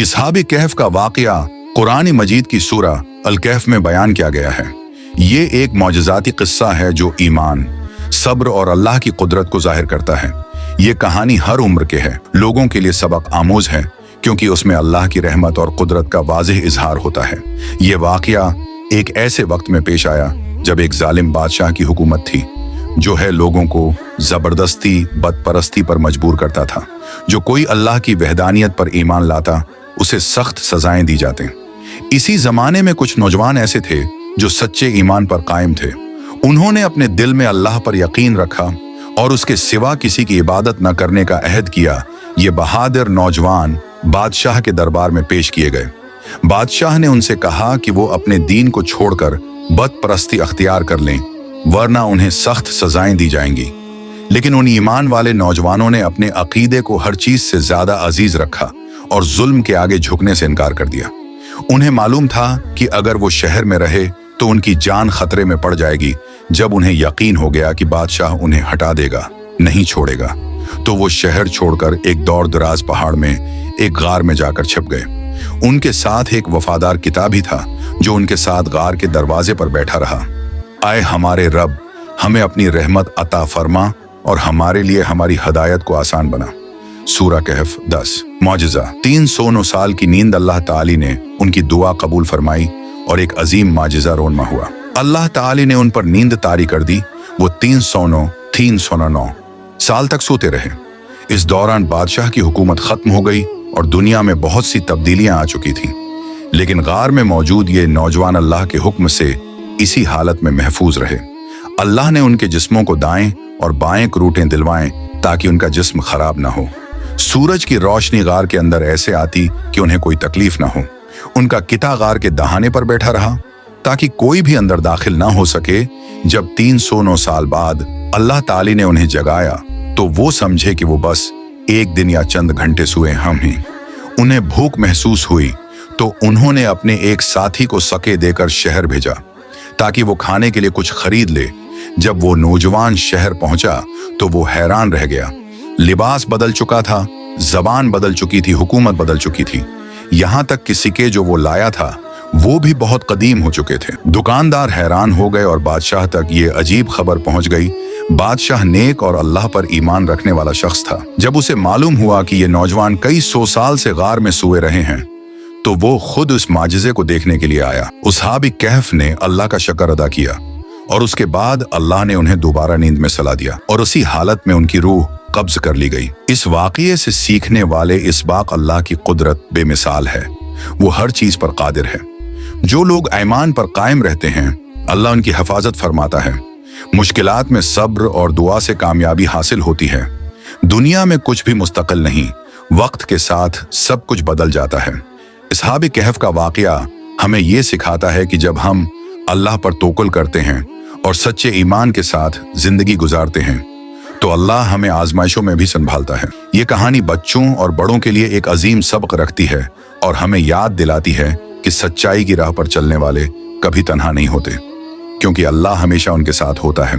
असहाब कहफ का वाक़या कुरान मजीद की सूरा अल कहफ में बयान किया गया है। ये एक मौजज़ाती किस्सा है जो ईमान, सब्र और अल्लाह की कुदरत को जाहिर करता है। ये कहानी हर उम्र के है लोगों के लिए सबक आमोज है, क्योंकि उसमें अल्लाह की रहमत और कुदरत का वाज़ेह इजहार होता है। ये वाक़या एक ऐसे वक्त में पेश आया जब एक जालिम बादशाह की हुकूमत थी, जो है लोगों को जबरदस्ती बदपरस्ती पर मजबूर करता था। जो कोई अल्लाह की वहदानियत पर ईमान लाता उसे सख्त सजाएं दी जाते। इसी जमाने में कुछ नौजवान ऐसे थे जो सच्चे ईमान पर कायम थे। उन्होंने अपने दिल में अल्लाह पर यकीन रखा और उसके सिवा किसी की इबादत न करने का अहद किया। ये बहादुर नौजवान बादशाह के दरबार में पेश किए गए। बादशाह ने उनसे कहा कि वो अपने दीन को छोड़कर बदपरस्ती अख्तियार कर लें, वरना उन्हें सख्त सजाएं दी जाएंगी। लेकिन उन ईमान वाले नौजवानों ने अपने अकीदे को हर चीज से ज्यादा अजीज रखा और जुल्म के आगे झुकने से इनकार कर दिया। उन्हें मालूम था कि अगर वो शहर में रहे तो उनकी जान खतरे में पड़ जाएगी। जब उन्हें यकीन हो गया कि बादशाह उन्हें हटा देगा, नहीं छोड़ेगा, तो वो शहर छोड़कर एक दौर दराज पहाड़ में एक गार में जाकर छिप गए। उनके साथ एक वफादार किताबी था जो उनके साथ गार के दरवाजे पर बैठा रहा। आए हमारे रब, हमें अपनी रहमत अता फरमा और हमारे लिए हमारी हदायत को आसान बना। सूरा कहफ 10। मौजज़ा 309 साल की नींद अल्लाह ताली ने उनकी दुआ कबूल फरमाई और एक अजीम माजिज़ा रोनमा हुआ। अल्लाह ताली ने उन पर नींद तारी कर दी। वो 309 साल तक सोते रहे। इस दौरान बादशाह की हुकूमत खत्म हो गई और दुनिया में बहुत सी तब्दीलियां आ चुकी थीं। लेकिन गार में मौजूद ये नौजवान अल्लाह के हुक्म से इसी हालत में महफूज रहे। अल्लाह ने उनके जिस्मों को दाएं और बाएं करूटें दिलवाएं ताकि उनका जिस्म खराब ना हो। सूरज की रोशनी गार के अंदर ऐसे आती कि उन्हें कोई तकलीफ ना हो। उनका किता गार के दहाने पर बैठा रहा ताकि कोई भी अंदर दाखिल ना हो सके। जब 309 साल बाद अल्लाह ताली ने उन्हें जगाया तो वो समझे कि वो बस एक दिन या चंद घंटे सोए हम ही। उन्हें भूख महसूस हुई तो उन्होंने अपने एक साथी को सके देकर शहर भेजा ताकि वो खाने के लिए कुछ खरीद ले। जब वो नौजवान शहर पहुंचा तो वो हैरान रह गया। लिबास बदल चुका था, जबान बदल चुकी थी, हुकूमत बदल चुकी थी। यहाँ तक कि सिक्के जो वो लाया था वो भी बहुत कदीम हो चुके थे। दुकानदार हैरान हो गए और बादशाह तक ये अजीब खबर पहुंच गई। बादशाह नेक और अल्लाह पर ईमान रखने वाला शख्स था। जब उसे मालूम हुआ कि ये नौजवान कई 100 साल से गार में सोए रहे हैं तो वो खुद उस माजिज़े को देखने के लिए आया। असहाब कहफ ने अल्लाह का शुक्र अदा किया और उसके बाद अल्लाह ने उन्हें दोबारा नींद में सला दिया और उसी हालत में उनकी रूह कब्ज कर ली गई। इस वाक़ये से सीखने वाले इस बात अल्लाह की कुदरत बेमिसाल है। वो हर चीज पर कादिर है। जो लोग ईमान पर कायम रहते हैं अल्लाह उनकी हिफाजत फरमाता है। मुश्किलात में सब्र और दुआ से कामयाबी हासिल होती है। दुनिया में कुछ भी मुस्तकिल नहीं, वक्त के साथ सब कुछ बदल जाता है। असहाब कहफ का वाक़या हमें ये सिखाता है कि जब हम अल्लाह पर तवक्कुल करते हैं और सच्चे ईमान के साथ जिंदगी गुजारते हैं तो अल्लाह हमें आजमाइशों में भी संभालता है। ये कहानी बच्चों और बड़ों के लिए एक अजीम सबक रखती है और हमें याद दिलाती है कि सच्चाई की राह पर चलने वाले कभी तन्हा नहीं होते, क्योंकि अल्लाह हमेशा उनके साथ होता है।